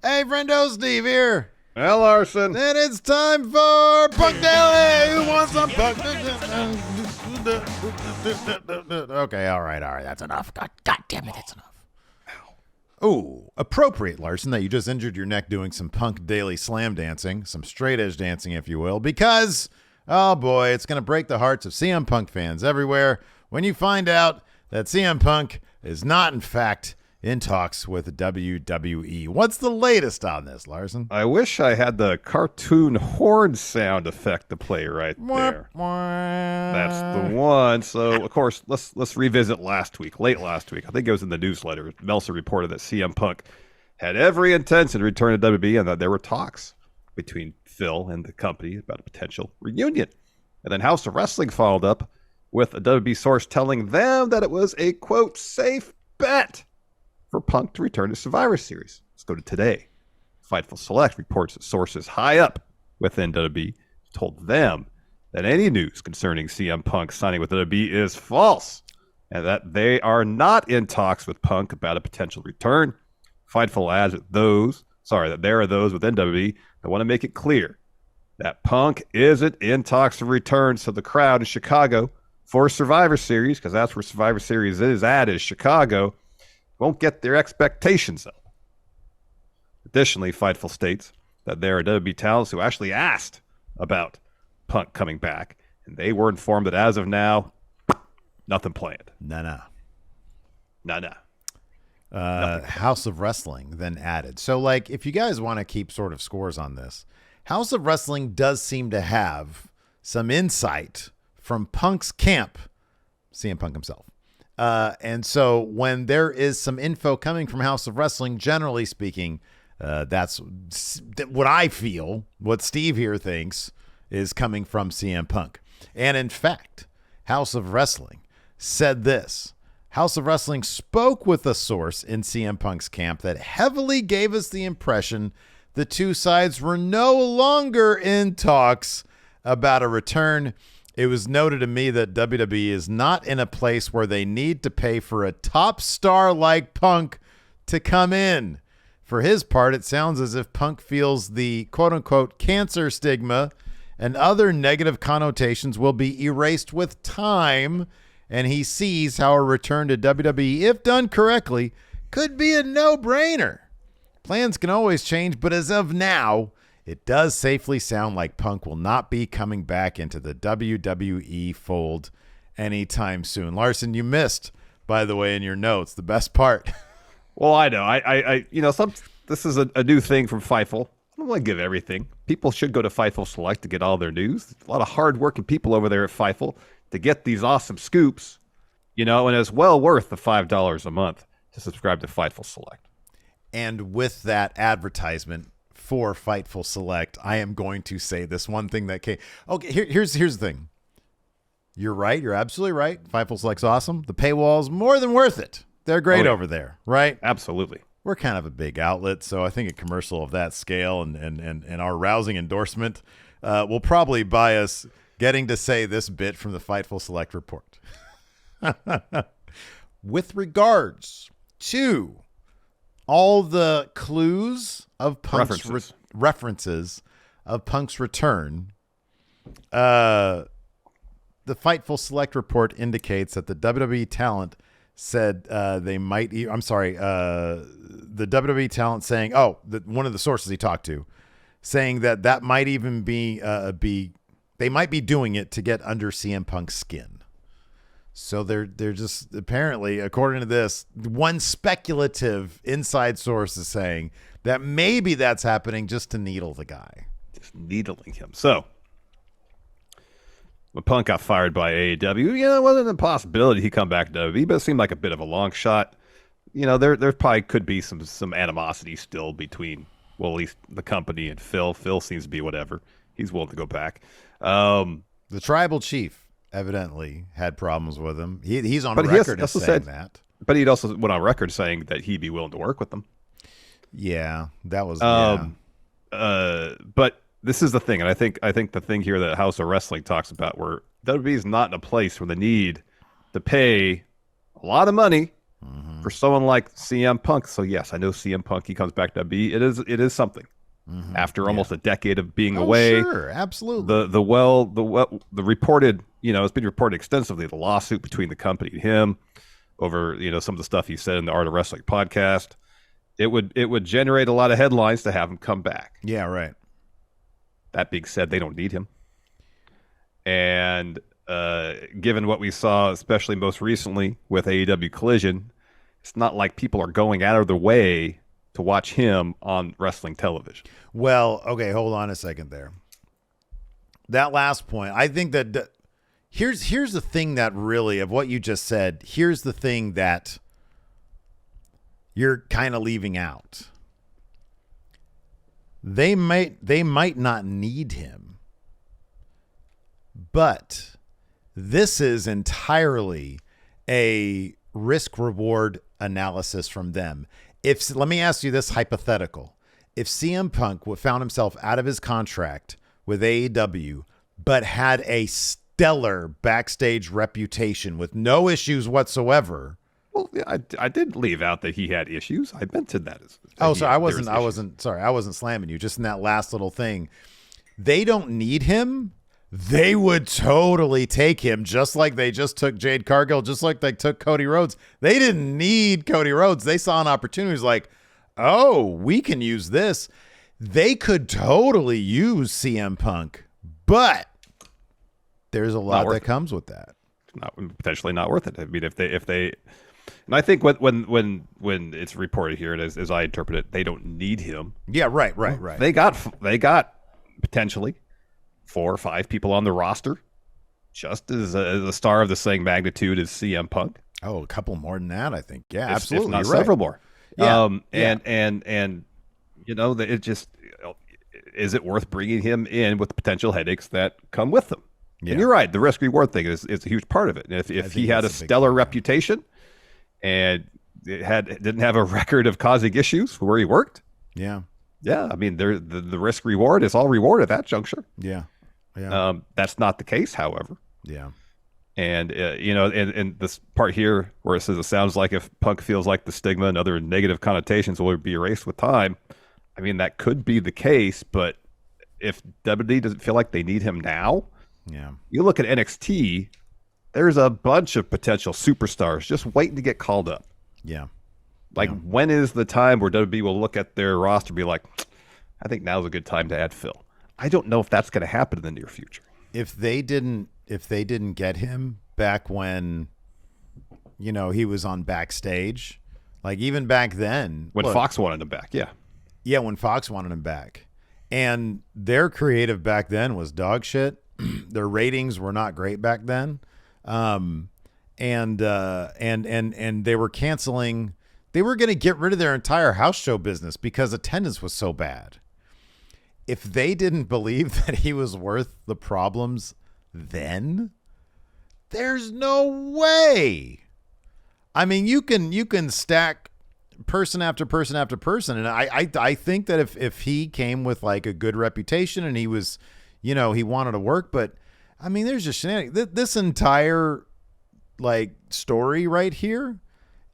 Hey, friendo, Steve here. Well, Larson. And it's time for Punk Daily. Who wants some Punk? Okay, all right. That's enough. God damn it, that's enough. Oh, appropriate, Larson, that you just injured your neck doing some Punk Daily slam dancing, some straight edge dancing, if you will, because, oh boy, it's going to break the hearts of CM Punk fans everywhere when you find out that CM Punk is not, in fact, in talks with WWE. What's the latest on this, Larson? I wish I had the cartoon horn sound effect to play right there. That's the one. So, of course, let's revisit late last week. I think it was in the newsletter. Meltzer reported that CM Punk had every intention to return to WWE and that there were talks between Phil and the company about a potential reunion. And then House of Wrestling followed up with a WWE source telling them that it was a, quote, safe bet for Punk to return to Survivor Series. Let's go to today. Fightful Select reports that sources high up within WWE told them that any news concerning CM Punk signing with WWE is false and that they are not in talks with Punk about a potential return. Fightful adds that there are those within WWE that want to make it clear that Punk isn't in talks to return, so the crowd in Chicago for Survivor Series, because that's where Survivor Series is Chicago, won't get their expectations up. Additionally, Fightful states that there are WWE talents who actually asked about Punk coming back, and they were informed that as of now, nothing planned. Nah. Nothing. House of Wrestling then added. So, like, if you guys want to keep sort of scores on this, House of Wrestling does seem to have some insight from Punk's camp, CM Punk himself. And so when there is some info coming from House of Wrestling, generally speaking, that's what I feel, what Steve here thinks is coming from CM Punk. And in fact, House of Wrestling said this. House of Wrestling spoke with a source in CM Punk's camp that heavily gave us the impression the two sides were no longer in talks about a return. It was noted to me that WWE is not in a place where they need to pay for a top star like Punk to come in. For his part, it sounds as if Punk feels the quote-unquote cancer stigma and other negative connotations will be erased with time, and he sees how a return to WWE, if done correctly, could be a no-brainer. Plans can always change, but as of now, it does safely sound like Punk will not be coming back into the WWE fold anytime soon. Larson, you missed, by the way, in your notes, the best part. Well, I know. This is a new thing from Fightful. I don't want to give everything. People should go to Fightful Select to get all their news. A lot of hardworking people over there at Fightful to get these awesome scoops, and it's well worth the $5 a month to subscribe to Fightful Select. And with that advertisement for Fightful Select, I am going to say this one thing that came. Okay, here's the thing. You're right. You're absolutely right. Fightful Select's awesome. The paywall's more than worth it. They're great over there, right? Absolutely. We're kind of a big outlet, so I think a commercial of that scale and our rousing endorsement will probably buy us getting to say this bit from the Fightful Select report. With regards to all the clues of Punk's references of Punk's return, the Fightful Select report indicates that the WWE talent said they might. The WWE talent saying, one of the sources he talked to, saying that might even be they might be doing it to get under CM Punk's skin. So they're just apparently, according to this, one speculative inside source is saying that maybe that's happening just to needle the guy. Just needling him. So when Punk got fired by AEW, it wasn't a possibility he'd come back to WWE, but it seemed like a bit of a long shot. There probably could be some animosity still between, well, at least the company and Phil. Phil seems to be whatever. He's willing to go back. The tribal chief evidently had problems with him. He's on record as saying that. But he'd also went on record saying that he'd be willing to work with them. Yeah, that was. But this is the thing, and I think the thing here that House of Wrestling talks about, where WWE is not in a place where they need to pay a lot of money for someone like CM Punk, so yes, I know CM Punk, he comes back to WWE. It is something. After almost a decade of being away. Sure, absolutely. The reported, it's been reported extensively, the lawsuit between the company and him over, some of the stuff he said in the Art of Wrestling podcast. It would generate a lot of headlines to have him come back. Yeah, right. That being said, they don't need him. And given what we saw, especially most recently with AEW Collision, it's not like people are going out of their way to watch him on wrestling television. Well, okay, hold on a second there. That last point, I think that here's the thing that really, of what you just said, here's the thing that you're kind of leaving out. They might not need him, but this is entirely a risk-reward analysis from them. Let me ask you this hypothetical. If CM Punk found himself out of his contract with AEW, but had a stellar backstage reputation with no issues whatsoever. Well, I did leave out that he had issues. I mentioned that. I wasn't slamming you. Just in that last little thing. They don't need him. They would totally take him, just like they just took Jade Cargill, just like they took Cody Rhodes. They didn't need Cody Rhodes. They saw an opportunity. Like, oh, we can use this. They could totally use CM Punk, but there's a lot that comes with that. Potentially not worth it. I mean, if they, and I think when it's reported here, and as I interpret it, they don't need him. Yeah, right. They got potentially 4 or 5 people on the roster, just as a star of the same magnitude as CM Punk. Oh, a couple more than that, I think. Yeah, absolutely. If not several more. Yeah. And it just, is it worth bringing him in with the potential headaches that come with them? Yeah. And you're right. The risk reward thing is a huge part of it. And if he had a stellar reputation and didn't have a record of causing issues where he worked. Yeah. Yeah. I mean, the risk reward is all reward at that juncture. Yeah. Yeah. That's not the case, however. Yeah. And, and this part here where it says it sounds like if Punk feels like the stigma and other negative connotations will be erased with time. I mean, that could be the case, but if WWE doesn't feel like they need him now, yeah, you look at NXT, there's a bunch of potential superstars just waiting to get called up. Yeah. When is the time where WWE will look at their roster and be like, I think now's a good time to add Phil? I don't know if that's going to happen in the near future. If they didn't get him back when, he was on Backstage, like even back then. When Fox wanted him back, yeah. Yeah, when Fox wanted him back. And their creative back then was dog shit. Their ratings were not great back then. And they were canceling. They were going to get rid of their entire house show business because attendance was so bad. If they didn't believe that he was worth the problems then, there's no way. I mean, you can stack person after person after person. And I think that if he came with like a good reputation and he was, he wanted to work, but I mean, there's just shenanigans. This entire like story right here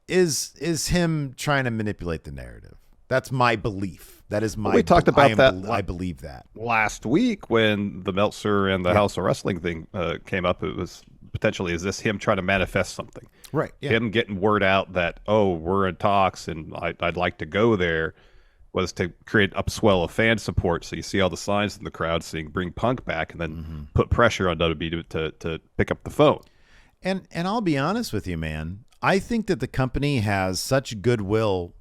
is him trying to manipulate the narrative. That's my belief. That is my. We talked about that. I believe that last week when the Meltzer and the House of Wrestling thing came up. It was potentially, is this him trying to manifest something? Right. Yeah. Him getting word out that, we're in talks and I'd like to go there, was to create upswell of fan support. So you see all the signs in the crowd saying bring Punk back, and then put pressure on WWE to pick up the phone. And I'll be honest with you, man. I think that the company has such goodwill.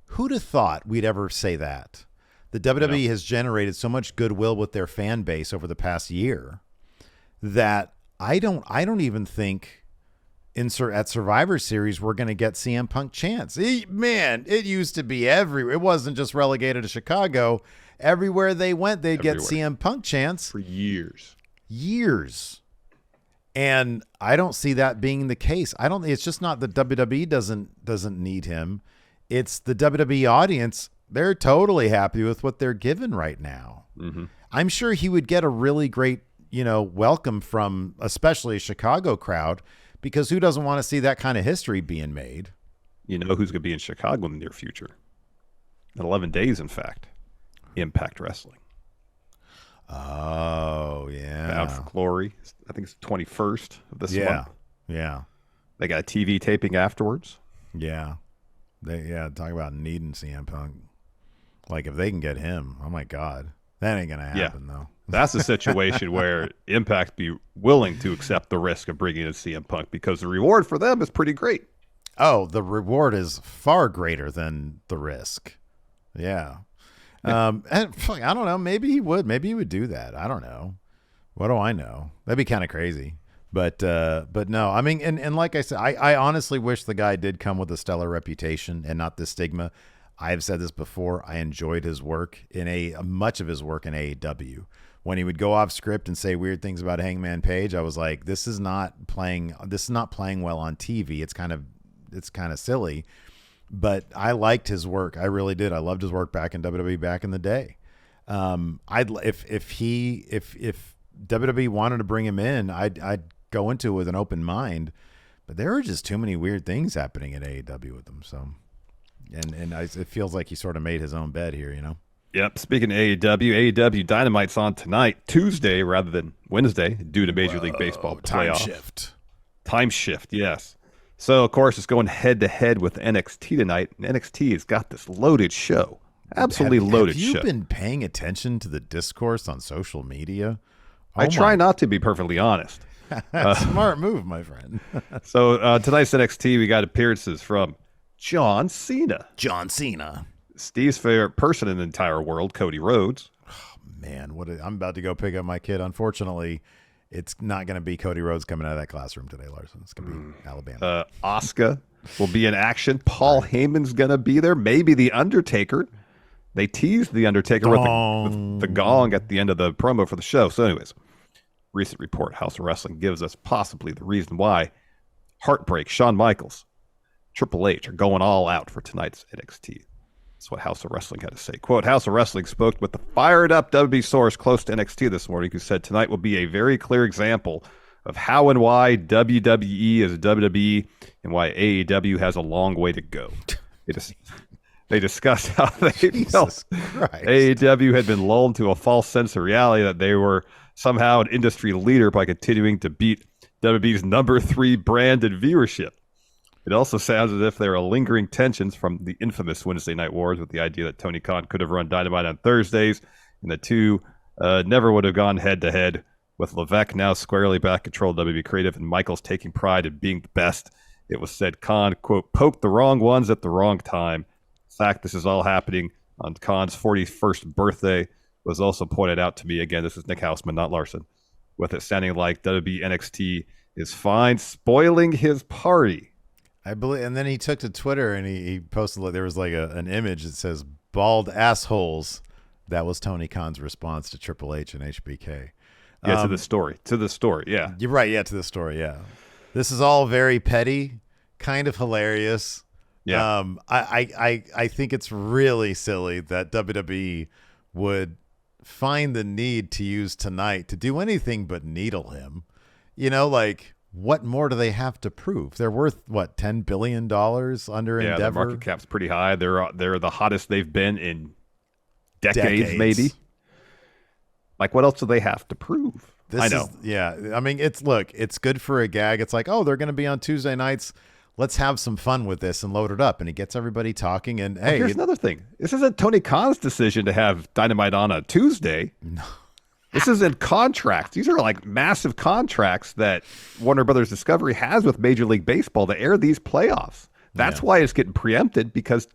Who'd have thought we'd ever say that? The WWE has generated so much goodwill with their fan base over the past year that I don't even think at Survivor Series we're going to get CM Punk chance. It used to be everywhere. It wasn't just relegated to Chicago. Everywhere they went, they'd get CM Punk chance for years. And I don't see that being the case. It's just not that WWE doesn't need him. It's the WWE audience. They're totally happy with what they're given right now. Mm-hmm. I'm sure he would get a really great, welcome from especially a Chicago crowd, because who doesn't want to see that kind of history being made? You know who's going to be in Chicago in the near future? In 11 days, in fact. Impact Wrestling. Oh, yeah. Bound for Glory. I think it's the 21st of this month. Yeah. They got a TV taping afterwards. Yeah. Talk about needing CM Punk. Like, if they can get him, oh my God. That ain't going to happen, though. That's a situation where Impact be willing to accept the risk of bringing in CM Punk because the reward for them is pretty great. Oh, the reward is far greater than the risk. Yeah. And I don't know. Maybe he would. Maybe he would do that. I don't know. What do I know? That'd be kind of crazy. But no. I mean, and like I said, I honestly wish the guy did come with a stellar reputation and not this stigma. I have said this before. I enjoyed his work much of his work in AEW. When he would go off script and say weird things about Hangman Page, I was like, this is not playing well on TV. It's kind of silly. But I liked his work. I really did. I loved his work back in WWE back in the day. If WWE wanted to bring him in, I'd go into it with an open mind. But there are just too many weird things happening at AEW with him. So, it feels like he sort of made his own bed here, you know. Yep. Speaking of AEW Dynamite's on tonight, Tuesday rather than Wednesday, due to Major League Baseball playoff. Time shift. Yes. So, of course, it's going head-to-head with NXT tonight, and NXT has got this loaded show. Absolutely loaded show. Have you been paying attention to the discourse on social media? I try not to be perfectly honest. Smart move, my friend. So, tonight's NXT, we got appearances from John Cena. Steve's favorite person in the entire world, Cody Rhodes. Oh, man, I'm about to go pick up my kid. Unfortunately, it's not going to be Cody Rhodes coming out of that classroom today, Larson. It's going to be Alabama. Asuka will be in action. Paul Heyman's going to be there. Maybe The Undertaker. They teased The Undertaker with the gong at the end of the promo for the show. So anyways, recent report, House of Wrestling gives us possibly the reason why Heartbreak, Shawn Michaels, Triple H are going all out for tonight's NXT. That's what House of Wrestling had to say. Quote, House of Wrestling spoke with the fired-up WWE source close to NXT this morning who said tonight will be a very clear example of how and why WWE is WWE and why AEW has a long way to go. They discussed how they felt AEW had been lulled to a false sense of reality that they were somehow an industry leader by continuing to beat WWE's number 3 brand in viewership. It also sounds as if there are lingering tensions from the infamous Wednesday Night Wars with the idea that Tony Khan could have run Dynamite on Thursdays, and the two never would have gone head-to-head, with Levesque now squarely back control of WWE Creative and Michaels taking pride in being the best. It was said Khan, quote, poked the wrong ones at the wrong time. In fact, this is all happening on Khan's 41st birthday. It was also pointed out to me, again, this is Nick Houseman, not Larson, with it sounding like WWE NXT is fine, spoiling his party. I believe, and then he took to Twitter and he posted there was like an image that says "bald assholes." That was Tony Khan's response to Triple H and HBK. Yeah, to the story. Yeah, you're right. Yeah, to the story. Yeah, this is all very petty, kind of hilarious. Yeah, I think it's really silly that WWE would find the need to use tonight to do anything but needle him. You know, like. What more do they have to prove? They're worth what, $10 billion under Endeavor? Yeah, the market cap's pretty high. They're the hottest they've been in decades. Maybe. Like, what else do they have to prove? I know. I mean, it's good for a gag. It's like, oh, they're going to be on Tuesday nights. Let's have some fun with this and load it up. And it gets everybody talking. And hey, here's another thing. This isn't Tony Khan's decision to have Dynamite on a Tuesday. No. This is in contracts. These are like massive contracts that Warner Brothers Discovery has with Major League Baseball to air these playoffs. That's why it's getting preempted, because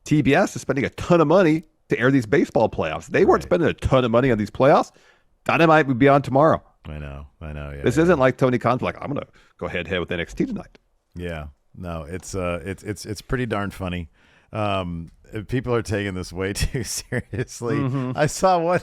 TBS is spending a ton of money to air these baseball playoffs. They weren't spending a ton of money on these playoffs. Dynamite would be on tomorrow. I know. Yeah, this isn't like Tony Khan's like, I'm going to go head-to-head with NXT tonight. Yeah. No, it's pretty darn funny. People are taking this way too seriously. Mm-hmm. I saw one.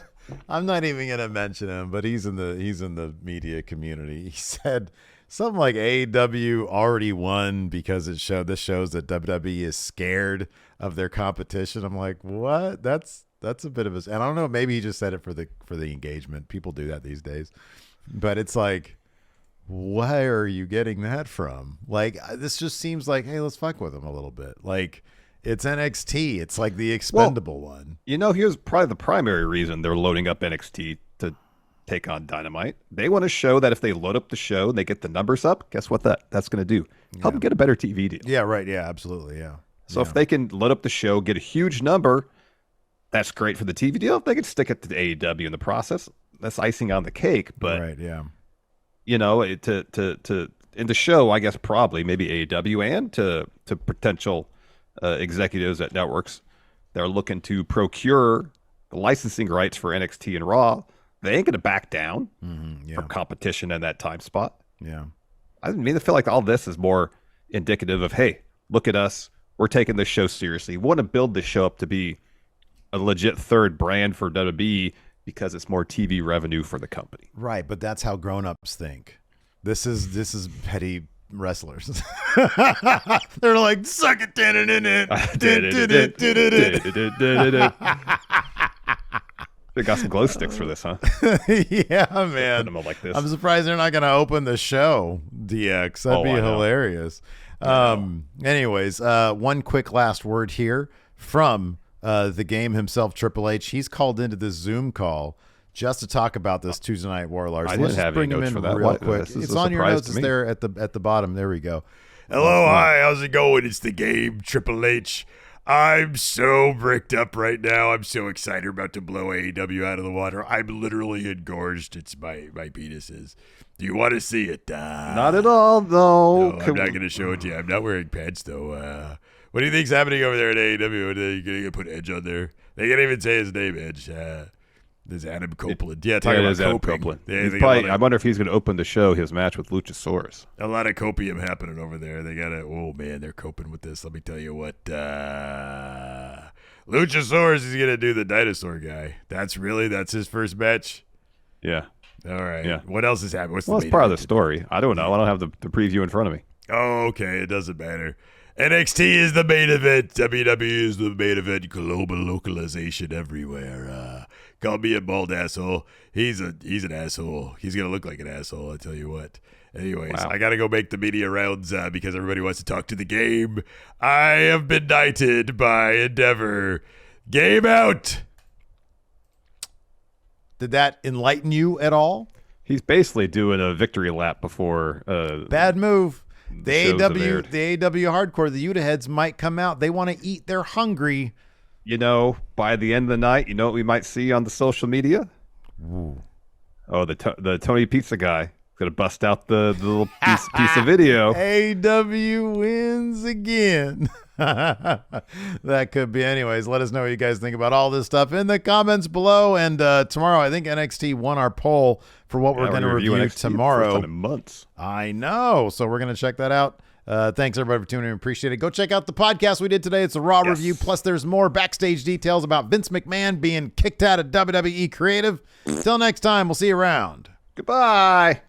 I'm not even going to mention him, but he's in the media community. He said something like AEW already won because this shows that WWE is scared of their competition. I'm like, what? That's a bit of a, and I don't know, maybe he just said it for the engagement. People do that these days, but it's like, where are you getting that from? Like, this just seems like, hey, let's fuck with them a little bit. Like, it's NXT. It's like the expendable one. Here's probably the primary reason they're loading up NXT to take on Dynamite. They want to show that if they load up the show and they get the numbers up, guess what that's going to do? Help them get a better TV deal. Yeah, right. Yeah, absolutely. Yeah. So if they can load up the show, get a huge number, that's great for the TV deal. If they can stick it to the AEW in the process, that's icing on the cake. But right, yeah. To in the show, I guess probably maybe AEW and to potential executives at networks, they're looking to procure the licensing rights for NXT and Raw. They ain't going to back down from competition in that time spot. Yeah. I feel like all this is more indicative of, hey, look at us. We're taking this show seriously. We want to build this show up to be a legit third brand for WWE because it's more TV revenue for the company. Right, but that's how grown-ups think. This is petty wrestlers. They're like, suck it, They got some glow sticks for this, huh? Yeah, man. Put them up like this. I'm surprised they're not going to open the show, DX. That'd be hilarious. Anyways, one quick last word here from the game himself, Triple H. He's called into this Zoom call just to talk about this Tuesday Night War, Larson. I didn't have any notes for that. Real quick. It's on your notes. It's there at the bottom. There we go. Hello, hi, how's it going? It's the game, Triple H. I'm so bricked up right now. I'm so excited about to blow AEW out of the water. I'm literally engorged. It's my penises. Do you want to see it? Not at all, though. No, I'm not going to show it to you. I'm not wearing pants, though. What do you think's happening over there at AEW? Are they going to put Edge on there? They can't even say his name, Edge. There's Adam Copeland. Talking about Adam Copeland. I wonder if he's going to open the show, his match with Luchasaurus. A lot of copium happening over there. They got to, oh man, they're coping with this. Let me tell you what. Luchasaurus is going to do the dinosaur guy. That's his first match? Yeah. All right. Yeah. What else is happening? Well, it's part of the story. I don't know. I don't have the preview in front of me. Oh, okay. It doesn't matter. NXT is the main event. WWE is the main event. Global localization everywhere. Call me a bald asshole. He's an asshole. He's gonna look like an asshole. I tell you what. Anyways, wow. I gotta go make the media rounds because everybody wants to talk to the game. I have been knighted by Endeavor. Game out. Did that enlighten you at all? He's basically doing a victory lap before. Bad move. The AEW hardcore, the Utah heads might come out. They want to eat. They're hungry. By the end of the night, you know what we might see on the social media? Ooh. Oh, the Tony Pizza guy gonna bust out the little piece of video. AEW wins again. That could be. Anyways, let us know what you guys think about all this stuff in the comments below. And tomorrow, I think NXT won our poll for what we're going to review NXT tomorrow. For the first time in months. I know. So we're going to check that out. Thanks, everybody, for tuning in. Appreciate it. Go check out the podcast we did today. It's a Raw review. Plus, there's more backstage details about Vince McMahon being kicked out of WWE Creative. Till next time, we'll see you around. Goodbye.